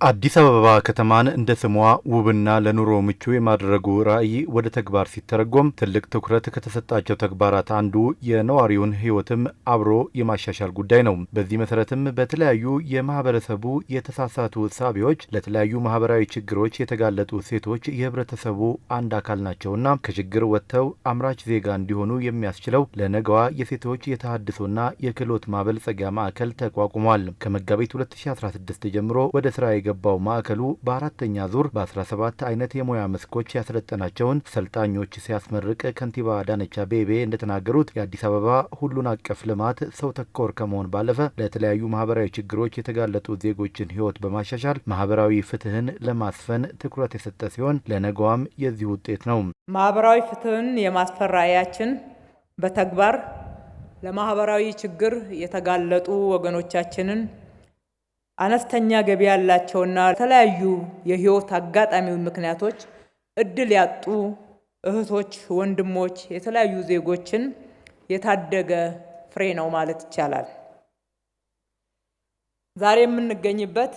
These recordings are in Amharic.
አዲስ አበባ ከተማን እንደ ስሟ ውብና ለኑሮ ምቹ የማድረጉ ራዕይ ወደ ተግባር ሲተረጎም ትልቅ ትኩረት ከተሰጣቸው ተግባራት አንዱ የነዋሪውን ሕይወትም አብሮ የማሻሻል ጉዳይ ነው። በዚህ መሰረትም በተለያዩ የማህበረሰቡ የተሳሳቱ እሳቤዎች ለተለያዩ ማህበራዊ ችግሮች የተጋለጡ ሴቶች የህብረተሰቡ አንድ አካል ናቸውና ከችግር ወጥተው አምራች ዜጋ እንዲሆኑ የሚያስችለው ለነገዋ የሴቶች የተሃድሶና የክህሎት ማበልጸጊያ ማዕከል ተቋቁሟል። ከመጋቢት 2016 ጀምሮ ወደ ስራ ባው ማዕከሉ በአራተኛ ዙር በ17 አይነት የሙያ መስኮች ያሰለጠናቸውን ሰልጣኞች ሲያስመርቅ ከንቲባ አዳነች አቤቤ እንደተናገሩት የአዲስ አበባ ሁሉን አቀፍ ልማት ሰው ተኮር ከመሆን ባለፈ ለተለያዩ ማህበራዊ ችግሮች የተጋለጡ ዜጎችን ህይወት በማሻሻል ማህበራዊ ፍትህን ለማስፈን ትኩረት የሰጠ ሲሆን ለነገዋም የዚህ ውጤት ነው። ማህበራዊ ፍትህን የማስፈን ራዕያችን በተግባር ለማህበራዊ ችግር የተጋለጡ ወገኖቻችንን አነስተኛ ገቢ ያላቸውና የተለያዩ የህይወት አጋጣሚ ምክንያቶች እድል ያጡ እህቶች፣ ወንድሞች፣ የተለያዩ ዜጎችን የታደገ ፍሬ ነው ማለት ይቻላል። ዛሬ የምንገኝበት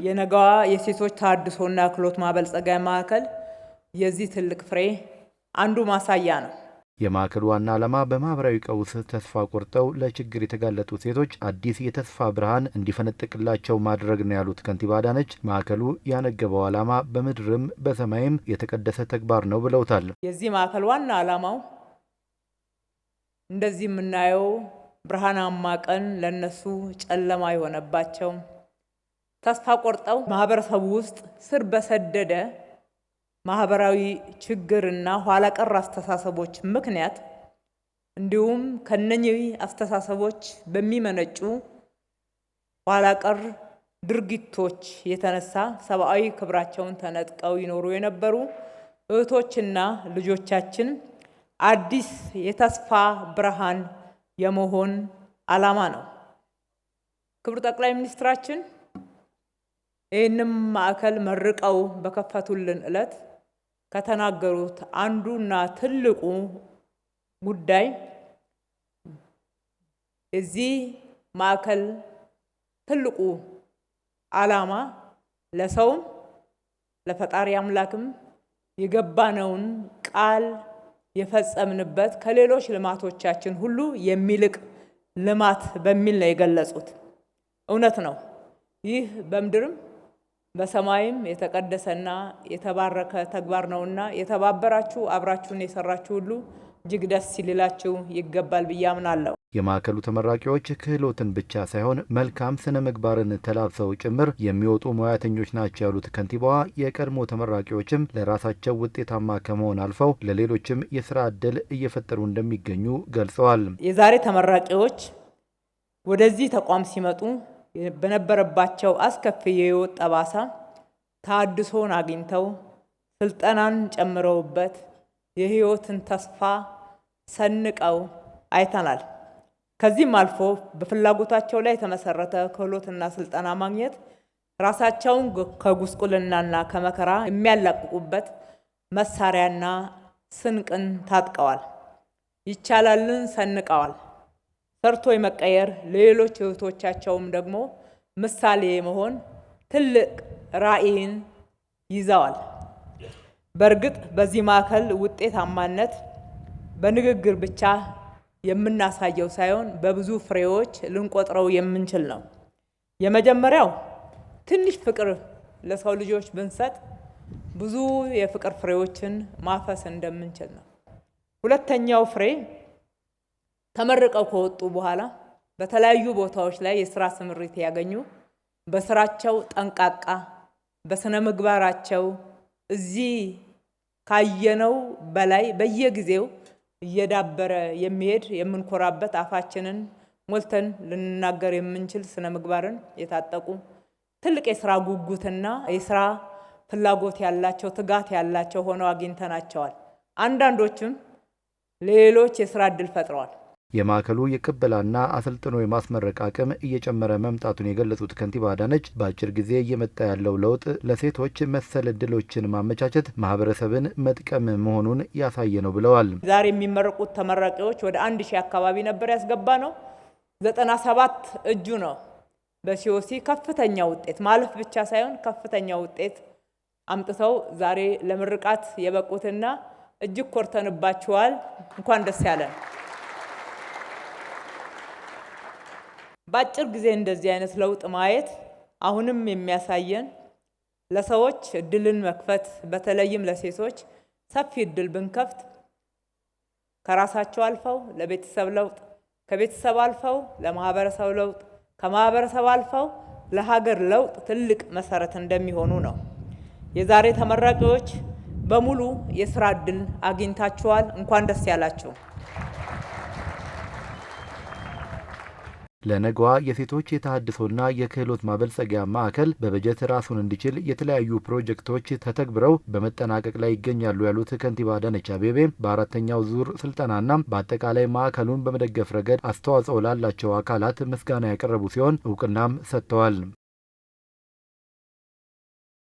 የነገዋ የሴቶች ተሃድሶና ክህሎት ማበልጸጊያ ማዕከል የዚህ ትልቅ ፍሬ አንዱ ማሳያ ነው። የማዕከሉ ዋና ዓላማ በማህበራዊ ቀውስ ተስፋ ቆርጠው ለችግር የተጋለጡ ሴቶች አዲስ የተስፋ ብርሃን እንዲፈነጥቅላቸው ማድረግ ነው ያሉት ከንቲባ አዳነች፣ ማዕከሉ ያነገበው ዓላማ በምድርም በሰማይም የተቀደሰ ተግባር ነው ብለውታል። የዚህ ማዕከል ዋና ዓላማው እንደዚህ የምናየው ብርሃናማ ቀን ለነሱ ጨለማ የሆነባቸው ተስፋ ቆርጠው ማህበረሰቡ ውስጥ ስር በሰደደ ማህበራዊ ችግርና ኋላ ቀር አስተሳሰቦች ምክንያት እንዲሁም ከነኚህ አስተሳሰቦች በሚመነጩ ኋላ ቀር ድርጊቶች የተነሳ ሰብአዊ ክብራቸውን ተነጥቀው ይኖሩ የነበሩ እህቶችና ልጆቻችን አዲስ የተስፋ ብርሃን የመሆን ዓላማ ነው። ክቡር ጠቅላይ ሚኒስትራችን ይህንም ማዕከል መርቀው በከፈቱልን ዕለት ከተናገሩት አንዱና ትልቁ ጉዳይ እዚህ ማዕከል ትልቁ ዓላማ ለሰውም ለፈጣሪ አምላክም የገባነውን ቃል የፈጸምንበት ከሌሎች ልማቶቻችን ሁሉ የሚልቅ ልማት በሚል ነው የገለጹት። እውነት ነው። ይህ በምድርም በሰማይም የተቀደሰና የተባረከ ተግባር ነውና የተባበራችሁ አብራችሁን የሰራችሁ ሁሉ እጅግ ደስ ይላችሁ ይገባል ብዬ አምናለሁ። የማዕከሉ ተመራቂዎች ክህሎትን ብቻ ሳይሆን መልካም ስነ ምግባርን ተላብሰው ጭምር የሚወጡ ሙያተኞች ናቸው ያሉት ከንቲባዋ የቀድሞ ተመራቂዎችም ለራሳቸው ውጤታማ ከመሆን አልፈው ለሌሎችም የስራ ዕድል እየፈጠሩ እንደሚገኙ ገልጸዋል። የዛሬ ተመራቂዎች ወደዚህ ተቋም ሲመጡ በነበረባቸው አስከፊ የህይወት ጠባሳ ተሃድሶን አግኝተው ስልጠናን ጨምረውበት የህይወትን ተስፋ ሰንቀው አይተናል። ከዚህም አልፎ በፍላጎታቸው ላይ የተመሰረተ ክህሎትና ስልጠና ማግኘት ራሳቸውን ከጉስቁልናና ከመከራ የሚያላቅቁበት መሳሪያና ስንቅን ታጥቀዋል። ይቻላልን ሰንቀዋል። ሰርቶ የመቀየር ለሌሎች እህቶቻቸውም ደግሞ ምሳሌ መሆን ትልቅ ራዕይን ይዘዋል። በእርግጥ በዚህ ማዕከል ውጤታማነት በንግግር ብቻ የምናሳየው ሳይሆን በብዙ ፍሬዎች ልንቆጥረው የምንችል ነው። የመጀመሪያው ትንሽ ፍቅር ለሰው ልጆች ብንሰጥ ብዙ የፍቅር ፍሬዎችን ማፈስ እንደምንችል ነው። ሁለተኛው ፍሬ ተመርቀው ከወጡ በኋላ በተለያዩ ቦታዎች ላይ የስራ ስምሪት ያገኙ በስራቸው ጠንቃቃ በስነ ምግባራቸው እዚህ ካየነው በላይ በየጊዜው እየዳበረ የሚሄድ የምንኮራበት አፋችንን ሞልተን ልንናገር የምንችል ስነ ምግባርን የታጠቁ ትልቅ የስራ ጉጉትና የስራ ፍላጎት ያላቸው ትጋት ያላቸው ሆነው አግኝተናቸዋል። አንዳንዶችም ሌሎች የስራ ዕድል ፈጥረዋል። የማዕከሉ የቅበላና አሰልጥኖ የማስመረቅ አቅም እየጨመረ መምጣቱን የገለጹት ከንቲባ አዳነች በአጭር ጊዜ እየመጣ ያለው ለውጥ ለሴቶች መሰል ዕድሎችን ማመቻቸት ማህበረሰብን መጥቀም መሆኑን ያሳየ ነው ብለዋል። ዛሬ የሚመረቁት ተመራቂዎች ወደ 1000 አካባቢ ነበር ያስገባ ነው። 97 እጁ ነው በሲኦሲ ከፍተኛ ውጤት ማለፍ ብቻ ሳይሆን ከፍተኛ ውጤት አምጥተው ዛሬ ለምርቃት የበቁትና እጅግ ኮርተንባችኋል። እንኳን ደስ ያለን። በአጭር ጊዜ እንደዚህ አይነት ለውጥ ማየት አሁንም የሚያሳየን ለሰዎች እድልን መክፈት፣ በተለይም ለሴቶች ሰፊ እድል ብንከፍት ከራሳቸው አልፈው ለቤተሰብ ለውጥ፣ ከቤተሰብ አልፈው ለማህበረሰብ ለውጥ፣ ከማህበረሰብ አልፈው ለሀገር ለውጥ ትልቅ መሰረት እንደሚሆኑ ነው። የዛሬ ተመራቂዎች በሙሉ የስራ እድል አግኝታችኋል። እንኳን ደስ ያላችሁ። ለነገዋ የሴቶች የተሃድሶና የክህሎት ማበልጸጊያ ማዕከል በበጀት ራሱን እንዲችል የተለያዩ ፕሮጀክቶች ተተግብረው በመጠናቀቅ ላይ ይገኛሉ ያሉት ከንቲባ አዳነች አቤቤ በአራተኛው ዙር ስልጠናና በአጠቃላይ ማዕከሉን በመደገፍ ረገድ አስተዋጽኦ ላላቸው አካላት ምስጋና ያቀረቡ ሲሆን እውቅናም ሰጥተዋል።